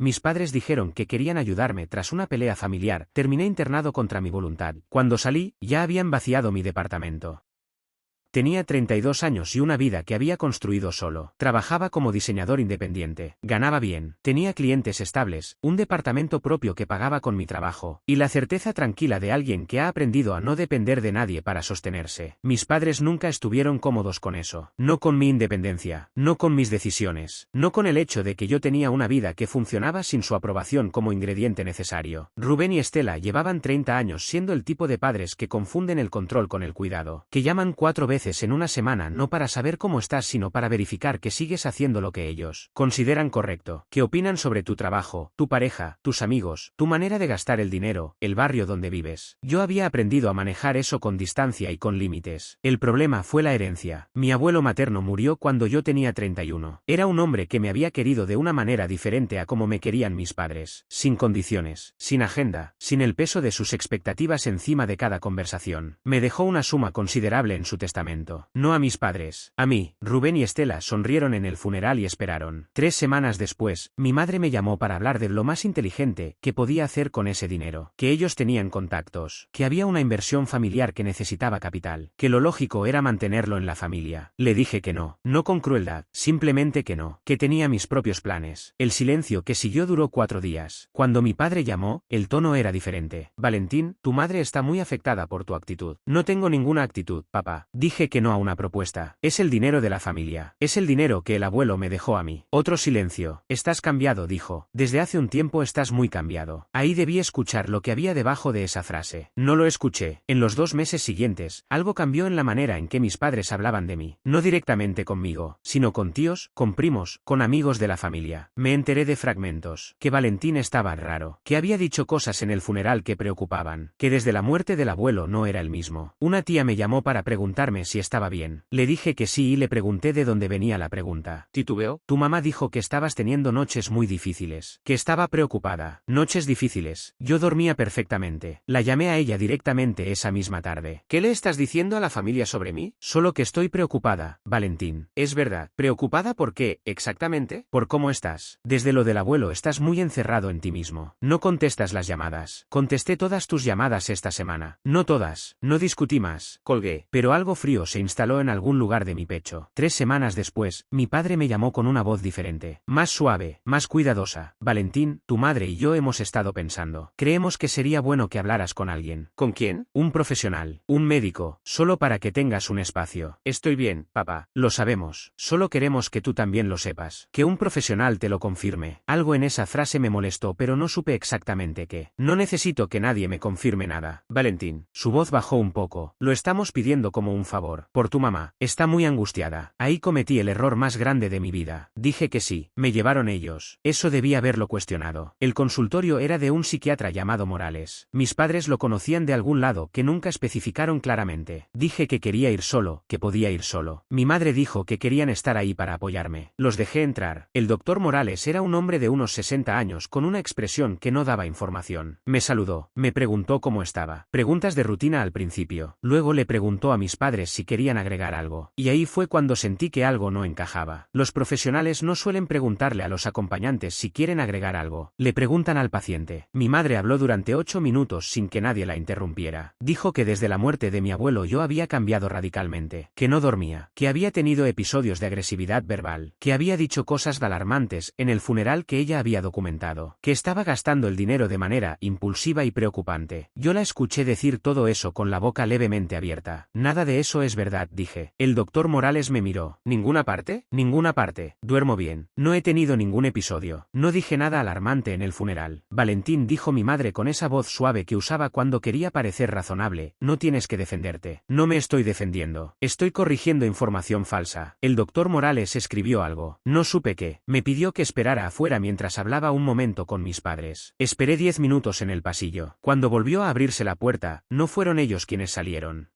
Mis padres dijeron que querían ayudarme tras una pelea familiar. Terminé internado contra mi voluntad. Cuando salí, ya habían vaciado mi departamento. Tenía 32 años y una vida que había construido solo. Trabajaba como diseñador independiente. Ganaba bien. Tenía clientes estables, un departamento propio que pagaba con mi trabajo, y la certeza tranquila de alguien que ha aprendido a no depender de nadie para sostenerse. Mis padres nunca estuvieron cómodos con eso. No con mi independencia, no con mis decisiones, no con el hecho de que yo tenía una vida que funcionaba sin su aprobación como ingrediente necesario. Rubén y Estela llevaban 30 años siendo el tipo de padres que confunden el control con el cuidado, que llaman 4 veces en una semana no para saber cómo estás sino para verificar que sigues haciendo lo que ellos consideran correcto, que opinan sobre tu trabajo, tu pareja, tus amigos, tu manera de gastar el dinero, el barrio donde vives. Yo había aprendido a manejar eso con distancia y con límites. El problema fue la herencia. Mi abuelo materno murió cuando yo tenía 31. Era un hombre que me había querido de una manera diferente a como me querían mis padres, sin condiciones, sin agenda, sin el peso de sus expectativas encima de cada conversación. Me dejó una suma considerable en su testamento. No a mis padres, a mí. Rubén y Estela sonrieron en el funeral y esperaron. 3 semanas después, mi madre me llamó para hablar de lo más inteligente que podía hacer con ese dinero, que ellos tenían contactos, que había una inversión familiar que necesitaba capital, que lo lógico era mantenerlo en la familia. Le dije que no, no con crueldad, simplemente que no, que tenía mis propios planes. El silencio que siguió duró 4 días. Cuando mi padre llamó, el tono era diferente. Valentín, tu madre está muy afectada por tu actitud. No tengo ninguna actitud, papá. Dije que no a una propuesta. Es el dinero de la familia. Es el dinero que el abuelo me dejó a mí. Otro silencio. Estás cambiado, dijo. Desde hace un tiempo estás muy cambiado. Ahí debí escuchar lo que había debajo de esa frase. No lo escuché. En los 2 meses siguientes, algo cambió en la manera en que mis padres hablaban de mí. No directamente conmigo, sino con tíos, con primos, con amigos de la familia. Me enteré de fragmentos. Que Valentín estaba raro. Que había dicho cosas en el funeral que preocupaban. Que desde la muerte del abuelo no era el mismo. Una tía me llamó para preguntarme si estaba bien. Le dije que sí y le pregunté de dónde venía la pregunta. ¿Titubeó? Tu mamá dijo que estabas teniendo noches muy difíciles. Que estaba preocupada. Noches difíciles. Yo dormía perfectamente. La llamé a ella directamente esa misma tarde. ¿Qué le estás diciendo a la familia sobre mí? Solo que estoy preocupada, Valentín. Es verdad. ¿Preocupada por qué, exactamente? Por cómo estás. Desde lo del abuelo estás muy encerrado en ti mismo. No contestas las llamadas. Contesté todas tus llamadas esta semana. No todas. No discutí más. Colgué. Pero algo frío se instaló en algún lugar de mi pecho. 3 semanas después, mi padre me llamó con una voz diferente. Más suave, más cuidadosa. Valentín, tu madre y yo hemos estado pensando. Creemos que sería bueno que hablaras con alguien. ¿Con quién? Un profesional. Un médico. Solo para que tengas un espacio. Estoy bien, papá. Lo sabemos. Solo queremos que tú también lo sepas. Que un profesional te lo confirme. Algo en esa frase me molestó pero no supe exactamente qué. No necesito que nadie me confirme nada. Valentín. Su voz bajó un poco. Lo estamos pidiendo como un favor. Por tu mamá. Está muy angustiada. Ahí cometí el error más grande de mi vida. Dije que sí. Me llevaron ellos. Eso debí haberlo cuestionado. El consultorio era de un psiquiatra llamado Morales. Mis padres lo conocían de algún lado que nunca especificaron claramente. Dije que quería ir solo, que podía ir solo. Mi madre dijo que querían estar ahí para apoyarme. Los dejé entrar. El doctor Morales era un hombre de unos 60 años con una expresión que no daba información. Me saludó. Me preguntó cómo estaba. Preguntas de rutina al principio. Luego le preguntó a mis padres si querían agregar algo. Y ahí fue cuando sentí que algo no encajaba. Los profesionales no suelen preguntarle a los acompañantes si quieren agregar algo. Le preguntan al paciente. Mi madre habló durante 8 minutos sin que nadie la interrumpiera. Dijo que desde la muerte de mi abuelo yo había cambiado radicalmente. Que no dormía. Que había tenido episodios de agresividad verbal. Que había dicho cosas alarmantes en el funeral que ella había documentado. Que estaba gastando el dinero de manera impulsiva y preocupante. Yo la escuché decir todo eso con la boca levemente abierta. Nada de eso es verdad, dije. El doctor Morales me miró. ¿Ninguna parte? Ninguna parte. Duermo bien. No he tenido ningún episodio. No dije nada alarmante en el funeral. Valentín, dijo mi madre con esa voz suave que usaba cuando quería parecer razonable. No tienes que defenderte. No me estoy defendiendo. Estoy corrigiendo información falsa. El doctor Morales escribió algo. No supe qué. Me pidió que esperara afuera mientras hablaba un momento con mis padres. Esperé 10 minutos en el pasillo. Cuando volvió a abrirse la puerta, no fueron ellos quienes salieron.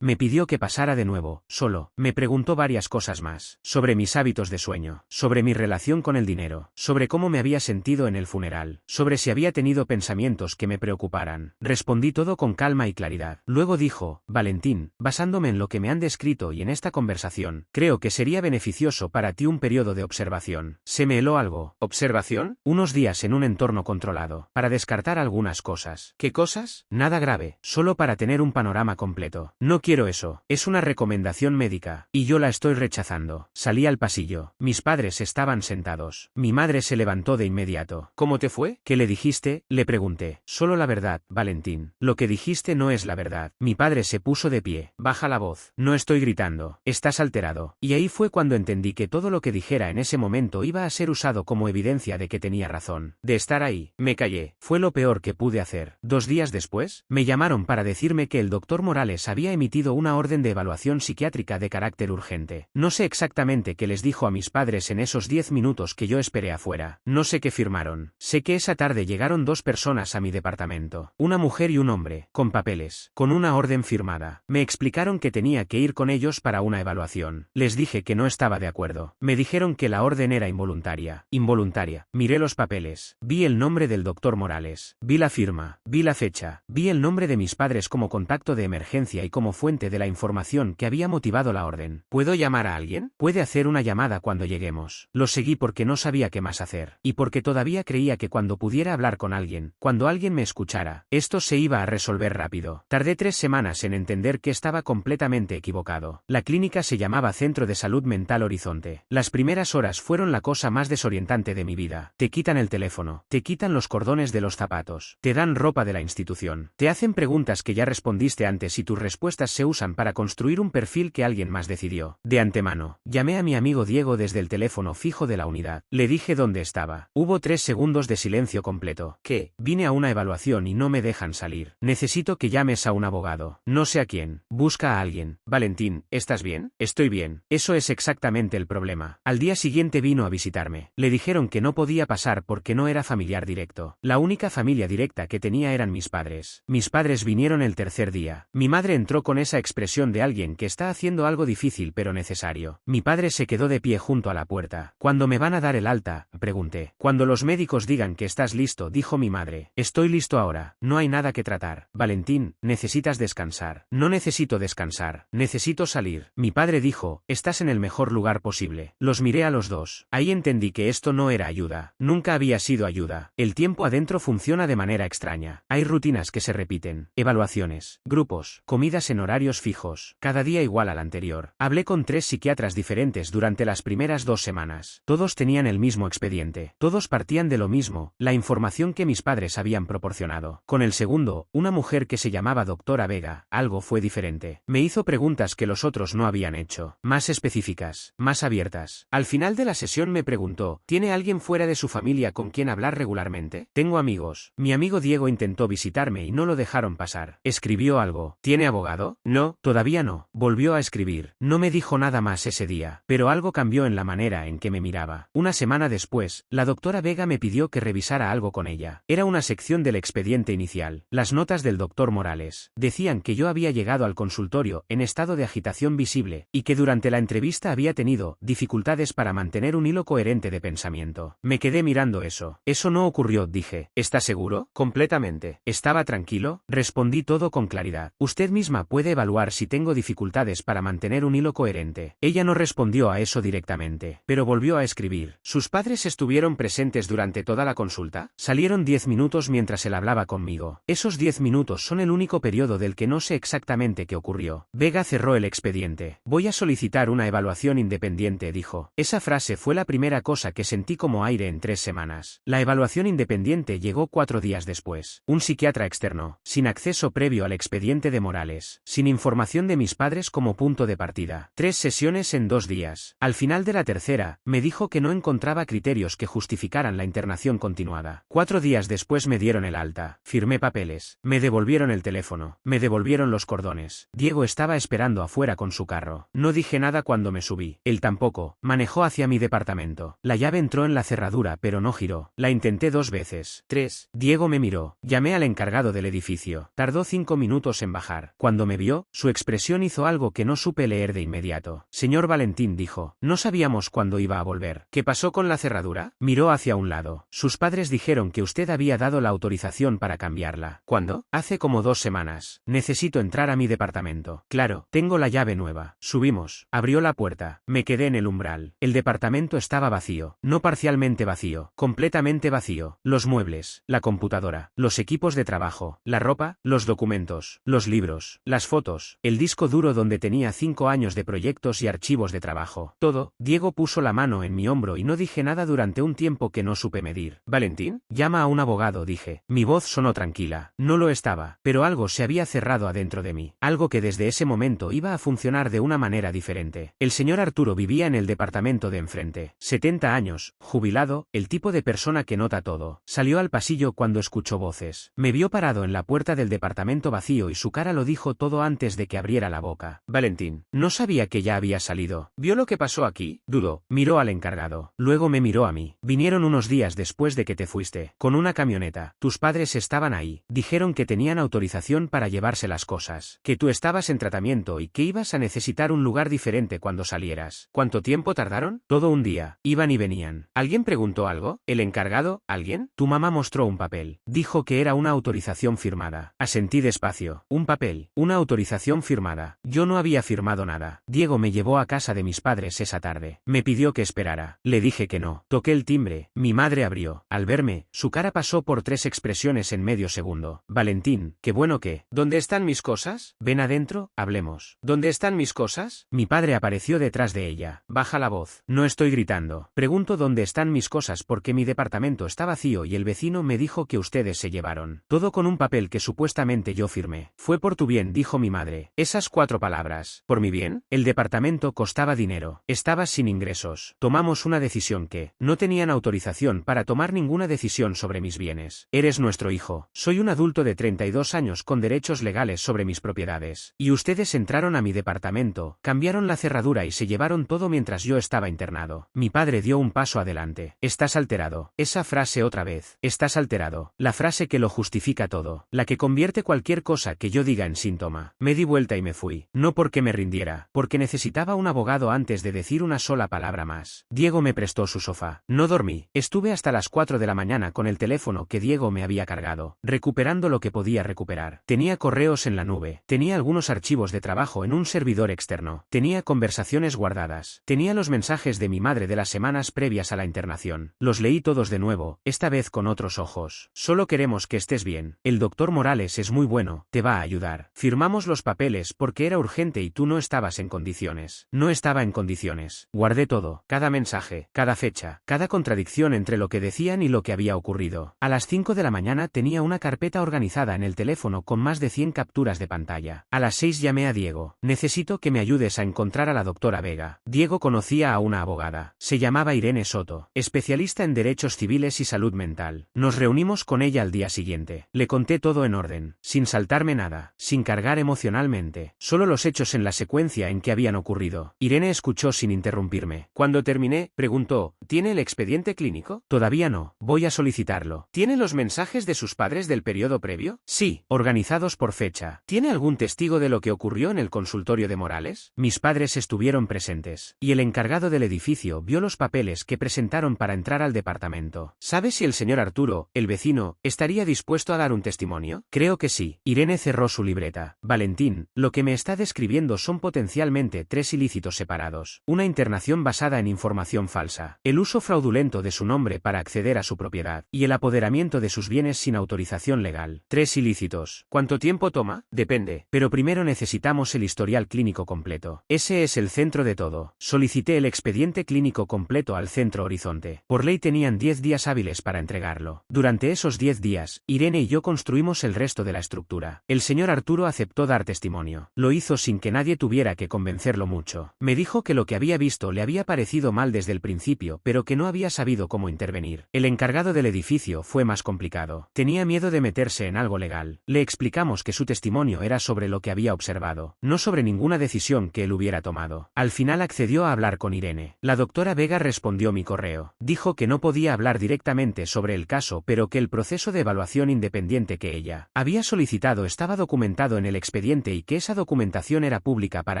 Me pidió que pasara pasara de nuevo, solo, me preguntó varias cosas más, sobre mis hábitos de sueño, sobre mi relación con el dinero, sobre cómo me había sentido en el funeral, sobre si había tenido pensamientos que me preocuparan. Respondí todo con calma y claridad. Luego dijo, Valentín, basándome en lo que me han descrito y en esta conversación, creo que sería beneficioso para ti un periodo de observación. Se me heló algo. ¿Observación? Unos días en un entorno controlado, para descartar algunas cosas. ¿Qué cosas? Nada grave, solo para tener un panorama completo. No quiero eso, es una recomendación médica, y yo la estoy rechazando. Salí al pasillo. Mis padres estaban sentados. Mi madre se levantó de inmediato. ¿Cómo te fue? ¿Qué le dijiste? Le pregunté. Solo la verdad, Valentín. Lo que dijiste no es la verdad. Mi padre se puso de pie. Baja la voz. No estoy gritando. Estás alterado. Y ahí fue cuando entendí que todo lo que dijera en ese momento iba a ser usado como evidencia de que tenía razón. De estar ahí, me callé. Fue lo peor que pude hacer. 2 días después, me llamaron para decirme que el doctor Morales había emitido una orden de evaluación psiquiátrica de carácter urgente. No sé exactamente qué les dijo a mis padres en esos 10 minutos que yo esperé afuera. No sé qué firmaron. Sé que esa tarde llegaron 2 personas a mi departamento. Una mujer y un hombre, con papeles, con una orden firmada. Me explicaron que tenía que ir con ellos para una evaluación. Les dije que no estaba de acuerdo. Me dijeron que la orden era involuntaria. Involuntaria. Miré los papeles. Vi el nombre del doctor Morales. Vi la firma. Vi la fecha. Vi el nombre de mis padres como contacto de emergencia y como fuente de la información que había motivado la orden. ¿Puedo llamar a alguien? Puede hacer una llamada cuando lleguemos. Lo seguí porque no sabía qué más hacer. Y porque todavía creía que cuando pudiera hablar con alguien, cuando alguien me escuchara, esto se iba a resolver rápido. Tardé 3 semanas en entender que estaba completamente equivocado. La clínica se llamaba Centro de Salud Mental Horizonte. Las primeras horas fueron la cosa más desorientante de mi vida. Te quitan el teléfono, te quitan los cordones de los zapatos, te dan ropa de la institución, te hacen preguntas que ya respondiste antes y tus respuestas se usan para construir un perfil que alguien más decidió. De antemano, llamé a mi amigo Diego desde el teléfono fijo de la unidad. Le dije dónde estaba. Hubo 3 segundos de silencio completo. ¿Qué? Vine a una evaluación y no me dejan salir. Necesito que llames a un abogado. No sé a quién. Busca a alguien. Valentín, ¿estás bien? Estoy bien. Eso es exactamente el problema. Al día siguiente vino a visitarme. Le dijeron que no podía pasar porque no era familiar directo. La única familia directa que tenía eran mis padres. Mis padres vinieron el tercer día. Mi madre entró con esa expresión de alguien que está haciendo algo difícil pero necesario. Mi padre se quedó de pie junto a la puerta. ¿Cuándo me van a dar el alta?, pregunté. Cuando los médicos digan que estás listo, dijo mi madre. Estoy listo ahora. No hay nada que tratar. Valentín, necesitas descansar. No necesito descansar. Necesito salir. Mi padre dijo, estás en el mejor lugar posible. Los miré a los dos. Ahí entendí que esto no era ayuda. Nunca había sido ayuda. El tiempo adentro funciona de manera extraña. Hay rutinas que se repiten. Evaluaciones, grupos, comidas en horarios fijos. Cada día igual al anterior. Hablé con 3 psiquiatras diferentes durante las primeras 2 semanas. Todos tenían el mismo expediente. Todos partían de lo mismo, la información que mis padres habían proporcionado. Con el segundo, una mujer que se llamaba doctora Vega, algo fue diferente. Me hizo preguntas que los otros no habían hecho. Más específicas, más abiertas. Al final de la sesión me preguntó, ¿tiene alguien fuera de su familia con quien hablar regularmente? Tengo amigos. Mi amigo Diego intentó visitarme y no lo dejaron pasar. Escribió algo. ¿Tiene abogado? No, todavía no. Volvió a escribir. No me dijo nada más ese día, pero algo cambió en la manera en que me miraba. Una semana después, la doctora Vega me pidió que revisara algo con ella. Era una sección del expediente inicial. Las notas del doctor Morales decían que yo había llegado al consultorio en estado de agitación visible y que durante la entrevista había tenido dificultades para mantener un hilo coherente de pensamiento. Me quedé mirando eso. Eso no ocurrió, dije. ¿Está seguro? Completamente. ¿Estaba tranquilo? Respondí todo con claridad. Usted misma puede evaluar si tengo dificultades para mantener un hilo coherente. Ella no respondió a eso directamente, pero volvió a escribir. ¿Sus padres estuvieron presentes durante toda la consulta? Salieron 10 minutos mientras él hablaba conmigo. Esos 10 minutos son el único periodo del que no sé exactamente qué ocurrió. Vega cerró el expediente. Voy a solicitar una evaluación independiente, dijo. Esa frase fue la primera cosa que sentí como aire en 3 semanas. La evaluación independiente llegó 4 días después. Un psiquiatra externo, sin acceso previo al expediente de Morales, sin información de mis padres como punto de partida. 3 sesiones en 2 días. Al final de la tercera, me dijo que no encontraba criterios que justificaran la internación continuada. 4 días después me dieron el alta. Firmé papeles. Me devolvieron el teléfono. Me devolvieron los cordones. Diego estaba esperando afuera con su carro. No dije nada cuando me subí. Él tampoco. Manejó hacia mi departamento. La llave entró en la cerradura pero no giró. La intenté 2 veces. 3. Diego me miró. Llamé al encargado del edificio. Tardó 5 minutos en bajar. Cuando me vio, su expresión expresión hizo algo que no supe leer de inmediato. Señor Valentín, dijo, no sabíamos cuándo iba a volver. ¿Qué pasó con la cerradura? Miró hacia un lado. Sus padres dijeron que usted había dado la autorización para cambiarla. ¿Cuándo? Hace como 2 semanas. Necesito entrar a mi departamento. Claro, tengo la llave nueva. Subimos. Abrió la puerta. Me quedé en el umbral. El departamento estaba vacío. No parcialmente vacío. Completamente vacío. Los muebles, la computadora, los equipos de trabajo, la ropa, los documentos, los libros, las fotos, el disco duro donde tenía 5 años de proyectos y archivos de trabajo. Todo. Diego puso la mano en mi hombro y no dije nada durante un tiempo que no supe medir. ¿Valentín? Llama a un abogado, dije. Mi voz sonó tranquila. No lo estaba, pero algo se había cerrado adentro de mí. Algo que desde ese momento iba a funcionar de una manera diferente. El señor Arturo vivía en el departamento de enfrente. 70 años, jubilado, el tipo de persona que nota todo. Salió al pasillo cuando escuchó voces. Me vio parado en la puerta del departamento vacío y su cara lo dijo todo antes de que abriera la boca. Valentín, no sabía que ya había salido. ¿Vio lo que pasó aquí? Dudó. Miró al encargado. Luego me miró a mí. Vinieron unos días después de que te fuiste, con una camioneta. Tus padres estaban ahí. Dijeron que tenían autorización para llevarse las cosas. Que tú estabas en tratamiento y que ibas a necesitar un lugar diferente cuando salieras. ¿Cuánto tiempo tardaron? Todo un día. Iban y venían. ¿Alguien preguntó algo? ¿El encargado? ¿Alguien? Tu mamá mostró un papel. Dijo que era una autorización firmada. Asentí despacio. Un papel. Una autorización firmada. Yo no había firmado nada. Diego me llevó a casa de mis padres esa tarde. Me pidió que esperara. Le dije que no. Toqué el timbre. Mi madre abrió. Al verme, su cara pasó por 3 expresiones en medio segundo. Valentín, qué bueno que. ¿Dónde están mis cosas? Ven adentro, hablemos. ¿Dónde están mis cosas? Mi padre apareció detrás de ella. Baja la voz. No estoy gritando. Pregunto dónde están mis cosas porque mi departamento está vacío y el vecino me dijo que ustedes se llevaron. Todo con un papel que supuestamente yo firmé. Fue por tu bien, dijo mi madre. Esas 4 palabras. ¿Por mi bien? El departamento costaba dinero. Estabas sin ingresos. Tomamos una decisión que no tenían autorización para tomar ninguna decisión sobre mis bienes. Eres nuestro hijo. Soy un adulto de 32 años con derechos legales sobre mis propiedades. Y ustedes entraron a mi departamento, cambiaron la cerradura y se llevaron todo mientras yo estaba internado. Mi padre dio un paso adelante. Estás alterado. Esa frase otra vez. Estás alterado. La frase que lo justifica todo. La que convierte cualquier cosa que yo diga en síntoma. Me di vuelta y me fui. No porque me rindiera, porque necesitaba un abogado antes de decir una sola palabra más. Diego me prestó su sofá. No dormí. Estuve hasta las 4 de la mañana con el teléfono que Diego me había cargado, recuperando lo que podía recuperar. Tenía correos en la nube. Tenía algunos archivos de trabajo en un servidor externo. Tenía conversaciones guardadas. Tenía los mensajes de mi madre de las semanas previas a la internación. Los leí todos de nuevo, esta vez con otros ojos. Solo queremos que estés bien. El doctor Morales es muy bueno, te va a ayudar. Firmamos los papeles porque era urgente y tú no estabas en condiciones. No estaba en condiciones. Guardé todo, cada mensaje, cada fecha, cada contradicción entre lo que decían y lo que había ocurrido. A las 5 de la mañana tenía una carpeta organizada en el teléfono con más de 100 capturas de pantalla. A las 6 llamé a Diego. Necesito que me ayudes a encontrar a la doctora Vega. Diego conocía a una abogada. Se llamaba Irene Soto, especialista en derechos civiles y salud mental. Nos reunimos con ella al día siguiente. Le conté todo en orden, sin saltarme nada, sin cargar emocionalmente, solo los hechos en la secuencia en que habían ocurrido. Irene escuchó sin interrumpirme. Cuando terminé, preguntó, ¿tiene el expediente clínico? Todavía no, voy a solicitarlo. ¿Tiene los mensajes de sus padres del periodo previo? Sí, organizados por fecha. ¿Tiene algún testigo de lo que ocurrió en el consultorio de Morales? Mis padres estuvieron presentes, y el encargado del edificio vio los papeles que presentaron para entrar al departamento. ¿Sabe si el señor Arturo, el vecino, estaría dispuesto a dar un testimonio? Creo que sí. Irene cerró su libreta. Valentín, lo que me está describiendo son potencialmente 3 ilícitos separados. Una internación basada en información falsa, el uso fraudulento de su nombre para acceder a su propiedad, y el apoderamiento de sus bienes sin autorización legal. 3 ilícitos. ¿Cuánto tiempo toma? Depende. Pero primero necesitamos el historial clínico completo. Ese es el centro de todo. Solicité el expediente clínico completo al Centro Horizonte. Por ley tenían 10 días hábiles para entregarlo. Durante esos 10 días, Irene y yo construimos el resto de la estructura. El señor Arturo aceptó dar testimonio. Lo hizo sin que nadie tuviera que convencerlo mucho. Me dijo que lo que había visto le había parecido mal desde el principio, pero que no había sabido cómo intervenir. El encargado del edificio fue más complicado. Tenía miedo de meterse en algo legal. Le explicamos que su testimonio era sobre lo que había observado, no sobre ninguna decisión que él hubiera tomado. Al final accedió a hablar con Irene. La doctora Vega respondió mi correo. Dijo que no podía hablar directamente sobre el caso, pero que el proceso de evaluación independiente que ella había solicitado estaba documentado en el expediente y que esa esa documentación era pública para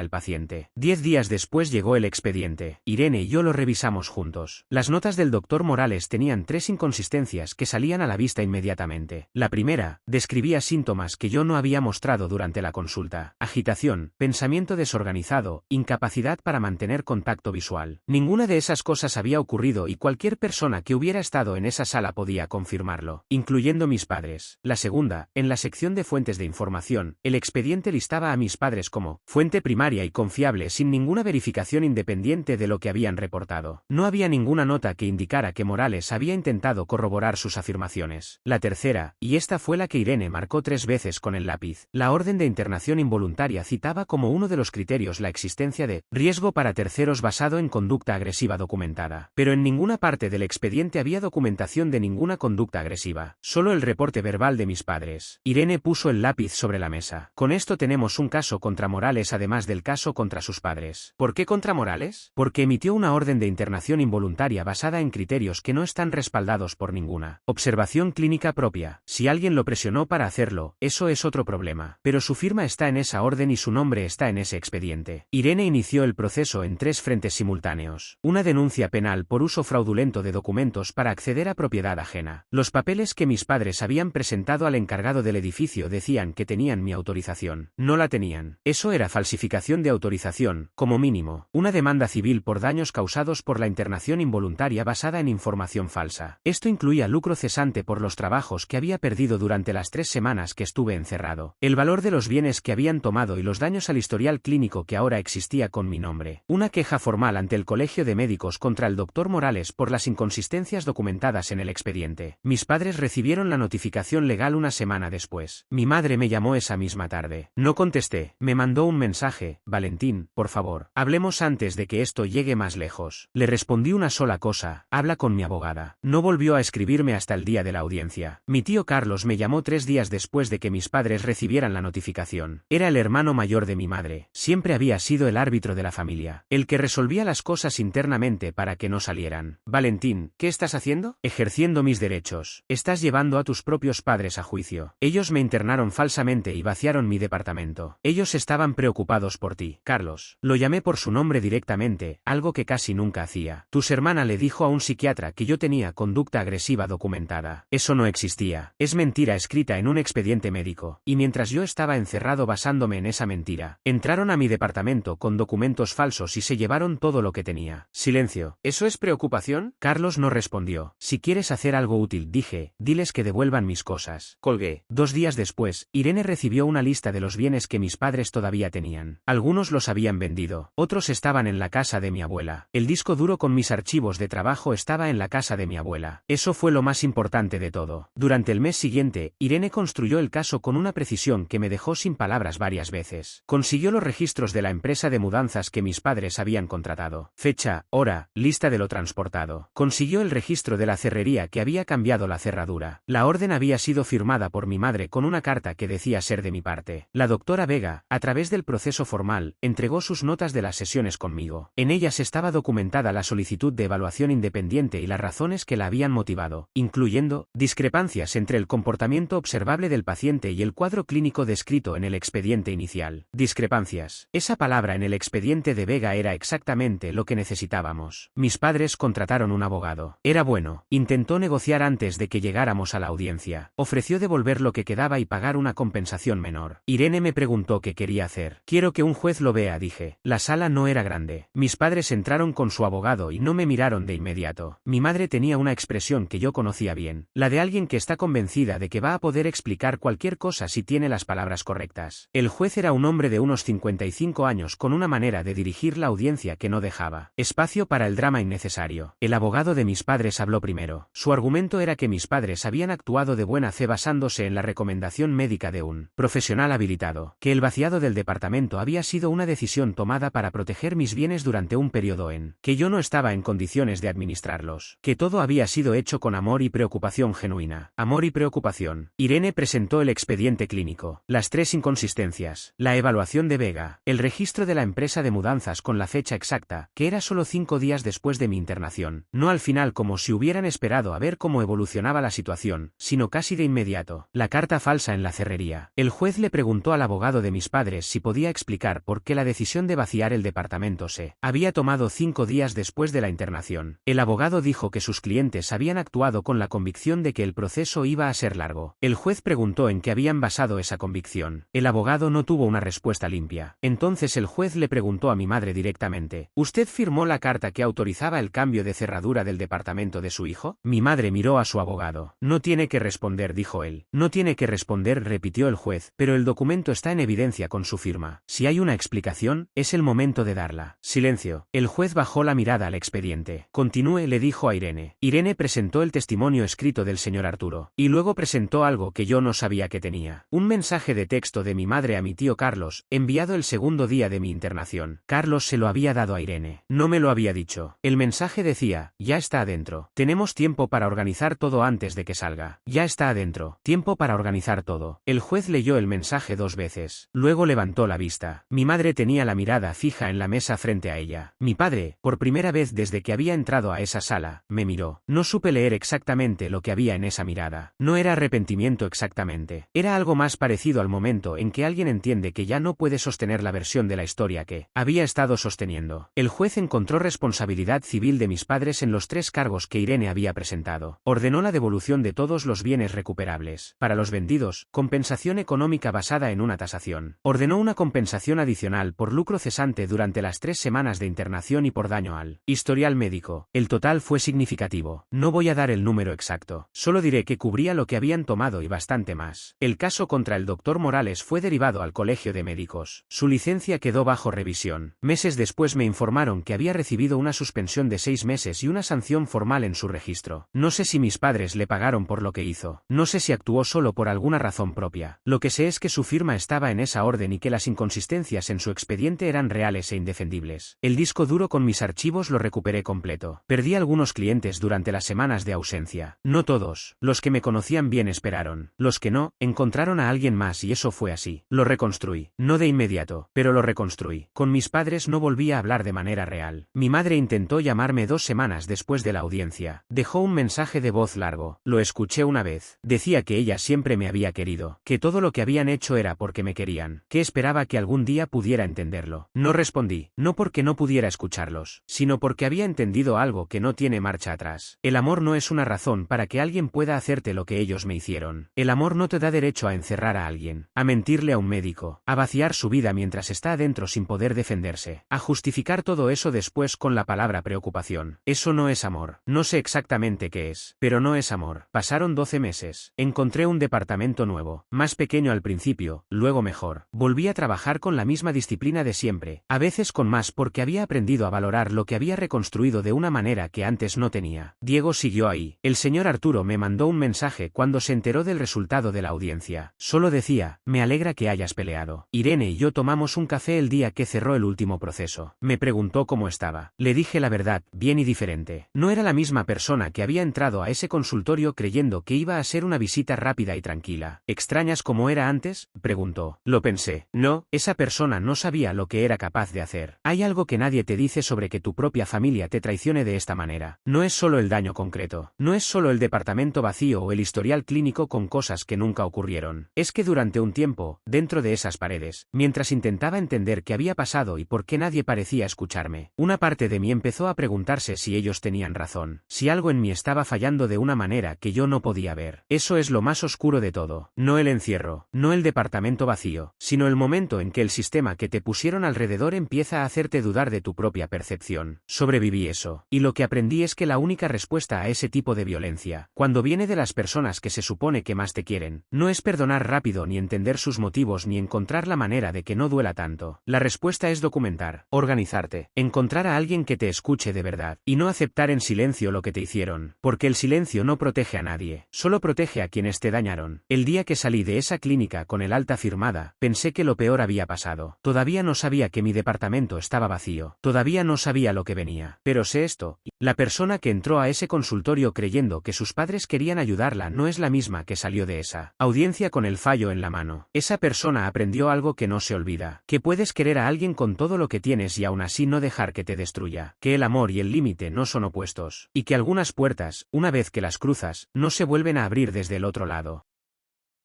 el paciente. 10 días después llegó el expediente. Irene y yo lo revisamos juntos. Las notas del doctor Morales tenían 3 inconsistencias que salían a la vista inmediatamente. La primera, describía síntomas que yo no había mostrado durante la consulta: agitación, pensamiento desorganizado, incapacidad para mantener contacto visual. Ninguna de esas cosas había ocurrido y cualquier persona que hubiera estado en esa sala podía confirmarlo, incluyendo mis padres. La segunda, en la sección de fuentes de información, el expediente listaba a mis padres como fuente primaria y confiable sin ninguna verificación independiente de lo que habían reportado. No había ninguna nota que indicara que Morales había intentado corroborar sus afirmaciones. La tercera, y esta fue la que Irene marcó 3 veces con el lápiz, la orden de internación involuntaria citaba como uno de los criterios la existencia de riesgo para terceros basado en conducta agresiva documentada. Pero en ninguna parte del expediente había documentación de ninguna conducta agresiva, solo el reporte verbal de mis padres. Irene puso el lápiz sobre la mesa. Con esto tenemos un caso contra Morales además del caso contra sus padres. ¿Por qué contra Morales? Porque emitió una orden de internación involuntaria basada en criterios que no están respaldados por ninguna observación clínica propia. Si alguien lo presionó para hacerlo, eso es otro problema. Pero su firma está en esa orden y su nombre está en ese expediente. Irene inició el proceso en 3 frentes simultáneos. Una denuncia penal por uso fraudulento de documentos para acceder a propiedad ajena. Los papeles que mis padres habían presentado al encargado del edificio decían que tenían mi autorización. No la tenían. Eso era falsificación de autorización, como mínimo. Una demanda civil por daños causados por la internación involuntaria basada en información falsa. Esto incluía lucro cesante por los trabajos que había perdido durante las 3 semanas que estuve encerrado, el valor de los bienes que habían tomado y los daños al historial clínico que ahora existía con mi nombre. Una queja formal ante el Colegio de Médicos contra el Dr. Morales por las inconsistencias documentadas en el expediente. Mis padres recibieron la notificación legal una semana después. Mi madre me llamó esa misma tarde. No contesté. Me mandó un mensaje: Valentín, por favor, hablemos antes de que esto llegue más lejos. Le respondí una sola cosa: habla con mi abogada. No volvió a escribirme hasta el día de la audiencia. Mi tío Carlos me llamó 3 días después de que mis padres recibieran la notificación. Era el hermano mayor de mi madre. Siempre había sido el árbitro de la familia, el que resolvía las cosas internamente para que no salieran. Valentín, ¿qué estás haciendo? Ejerciendo mis derechos. Estás llevando a tus propios padres a juicio. Ellos me internaron falsamente y vaciaron mi departamento. Ellos estaban preocupados por ti, Carlos. Lo llamé por su nombre directamente, algo que casi nunca hacía. Tu hermana le dijo a un psiquiatra que yo tenía conducta agresiva documentada. Eso no existía. Es mentira escrita en un expediente médico. Y mientras yo estaba encerrado basándome en esa mentira, entraron a mi departamento con documentos falsos y se llevaron todo lo que tenía. Silencio. ¿Eso es preocupación? Carlos no respondió. Si quieres hacer algo útil, dije, diles que devuelvan mis cosas. Colgué. 2 días después, Irene recibió una lista de los bienes que mis padres todavía tenían. Algunos los habían vendido. Otros estaban en la casa de mi abuela. El disco duro con mis archivos de trabajo estaba en la casa de mi abuela. Eso fue lo más importante de todo. Durante el mes siguiente, Irene construyó el caso con una precisión que me dejó sin palabras varias veces. Consiguió los registros de la empresa de mudanzas que mis padres habían contratado. Fecha, hora, lista de lo transportado. Consiguió el registro de la cerrería que había cambiado la cerradura. La orden había sido firmada por mi madre con una carta que decía ser de mi parte. La doctora Vega, a través del proceso formal, entregó sus notas de las sesiones conmigo. En ellas estaba documentada la solicitud de evaluación independiente y las razones que la habían motivado, incluyendo discrepancias entre el comportamiento observable del paciente y el cuadro clínico descrito en el expediente inicial. Discrepancias. Esa palabra en el expediente de Vega era exactamente lo que necesitábamos. Mis padres contrataron un abogado. Era bueno. Intentó negociar antes de que llegáramos a la audiencia. Ofreció devolver lo que quedaba y pagar una compensación menor. Irene me preguntó qué quería hacer. Quiero que un juez lo vea, dije. La sala no era grande. Mis padres entraron con su abogado y no me miraron de inmediato. Mi madre tenía una expresión que yo conocía bien, la de alguien que está convencida de que va a poder explicar cualquier cosa si tiene las palabras correctas. El juez era un hombre de unos 55 años con una manera de dirigir la audiencia que no dejaba espacio para el drama innecesario. El abogado de mis padres habló primero. Su argumento era que mis padres habían actuado de buena fe basándose en la recomendación médica de un profesional habilitado, que el vaciado del departamento había sido una decisión tomada para proteger mis bienes durante un periodo en que yo no estaba en condiciones de administrarlos, que todo había sido hecho con amor y preocupación genuina. Amor y preocupación. Irene presentó el expediente clínico, las 3 inconsistencias, la evaluación de Vega, el registro de la empresa de mudanzas con la fecha exacta, que era solo 5 días después de mi internación, no al final como si hubieran esperado a ver cómo evolucionaba la situación, sino casi de inmediato, la carta falsa en la cerrería. El juez le preguntó al abogado abogado de mis padres si podía explicar por qué la decisión de vaciar el departamento se había tomado 5 días después de la internación. El abogado dijo que sus clientes habían actuado con la convicción de que el proceso iba a ser largo. El juez preguntó en qué habían basado esa convicción. El abogado no tuvo una respuesta limpia. Entonces el juez le preguntó a mi madre directamente: ¿Usted firmó la carta que autorizaba el cambio de cerradura del departamento de su hijo? Mi madre miró a su abogado. No tiene que responder, dijo él. No tiene que responder, repitió el juez, pero el documento está en evidencia con su firma. Si hay una explicación, es el momento de darla. Silencio. El juez bajó la mirada al expediente. Continúe, le dijo a Irene. Irene presentó el testimonio escrito del señor Arturo. Y luego presentó algo que yo no sabía que tenía. Un mensaje de texto de mi madre a mi tío Carlos, enviado el segundo día de mi internación. Carlos se lo había dado a Irene. No me lo había dicho. El mensaje decía: ya está adentro. Tenemos tiempo para organizar todo antes de que salga. Ya está adentro. Tiempo para organizar todo. El juez leyó el mensaje 2 veces. Luego levantó la vista. Mi madre tenía la mirada fija en la mesa frente a ella. Mi padre, por primera vez desde que había entrado a esa sala, me miró. No supe leer exactamente lo que había en esa mirada. No era arrepentimiento exactamente. Era algo más parecido al momento en que alguien entiende que ya no puede sostener la versión de la historia que había estado sosteniendo. El juez encontró responsabilidad civil de mis padres en los 3 cargos que Irene había presentado. Ordenó la devolución de todos los bienes recuperables. Para los vendidos, compensación económica basada en una tasación. Ordenó una compensación adicional por lucro cesante durante las 3 semanas de internación y por daño al historial médico. El total fue significativo. No voy a dar el número exacto. Solo diré que cubría lo que habían tomado y bastante más. El caso contra el doctor Morales fue derivado al Colegio de Médicos. Su licencia quedó bajo revisión. Meses después me informaron que había recibido una suspensión de 6 meses y una sanción formal en su registro. No sé si mis padres le pagaron por lo que hizo. No sé si actuó solo por alguna razón propia. Lo que sé es que su firma estaba en esa orden y que las inconsistencias en su expediente eran reales e indefendibles. El disco duro con mis archivos lo recuperé completo. Perdí algunos clientes durante las semanas de ausencia. No todos. Los que me conocían bien esperaron. Los que no, encontraron a alguien más y eso fue así. Lo reconstruí. No de inmediato, pero lo reconstruí. Con mis padres no volví a hablar de manera real. Mi madre intentó llamarme 2 semanas después de la audiencia. Dejó un mensaje de voz largo. Lo escuché una vez. Decía que ella siempre me había querido, que todo lo que habían hecho era porque me querían, que esperaba que algún día pudiera entenderlo. No respondí, no porque no pudiera escucharlos, sino porque había entendido algo que no tiene marcha atrás. El amor no es una razón para que alguien pueda hacerte lo que ellos me hicieron. El amor no te da derecho a encerrar a alguien, a mentirle a un médico, a vaciar su vida mientras está adentro sin poder defenderse, a justificar todo eso después con la palabra preocupación. Eso no es amor. No sé exactamente qué es, pero no es amor. Pasaron 12 meses. Encontré un departamento nuevo, más pequeño al principio, luego mejor. Volví a trabajar con la misma disciplina de siempre, a veces con más porque había aprendido a valorar lo que había reconstruido de una manera que antes no tenía. Diego siguió ahí. El señor Arturo me mandó un mensaje cuando se enteró del resultado de la audiencia. Solo decía: me alegra que hayas peleado. Irene y yo tomamos un café el día que cerró el último proceso. Me preguntó cómo estaba. Le dije la verdad, bien y diferente. No era la misma persona que había entrado a ese consultorio creyendo que iba a ser una visita rápida y tranquila. ¿Extrañas cómo era antes?, preguntó. Lo pensé. No, esa persona no sabía lo que era capaz de hacer. Hay algo que nadie te dice sobre que tu propia familia te traicione de esta manera. No es solo el daño concreto. No es solo el departamento vacío o el historial clínico con cosas que nunca ocurrieron. Es que durante un tiempo, dentro de esas paredes, mientras intentaba entender qué había pasado y por qué nadie parecía escucharme, una parte de mí empezó a preguntarse si ellos tenían razón, si algo en mí estaba fallando de una manera que yo no podía ver. Eso es lo más oscuro de todo. No el encierro, no el departamento vacío, sino el momento en que el sistema que te pusieron alrededor empieza a hacerte dudar de tu propia percepción. Sobreviví eso, y lo que aprendí es que la única respuesta a ese tipo de violencia, cuando viene de las personas que se supone que más te quieren, no es perdonar rápido ni entender sus motivos ni encontrar la manera de que no duela tanto. La respuesta es documentar, organizarte, encontrar a alguien que te escuche de verdad, y no aceptar en silencio lo que te hicieron, porque el silencio no protege a nadie, solo protege a quienes te dañaron. El día que salí de esa clínica con el alta firmada, pensé que lo peor había pasado. Todavía no sabía que mi departamento estaba vacío, todavía no sabía lo que venía. Pero sé esto: la persona que entró a ese consultorio creyendo que sus padres querían ayudarla no es la misma que salió de esa audiencia con el fallo en la mano. Esa persona aprendió algo que no se olvida, que puedes querer a alguien con todo lo que tienes y aún así no dejar que te destruya, que el amor y el límite no son opuestos, y que algunas puertas, una vez que las cruzas, no se vuelven a abrir desde el otro lado.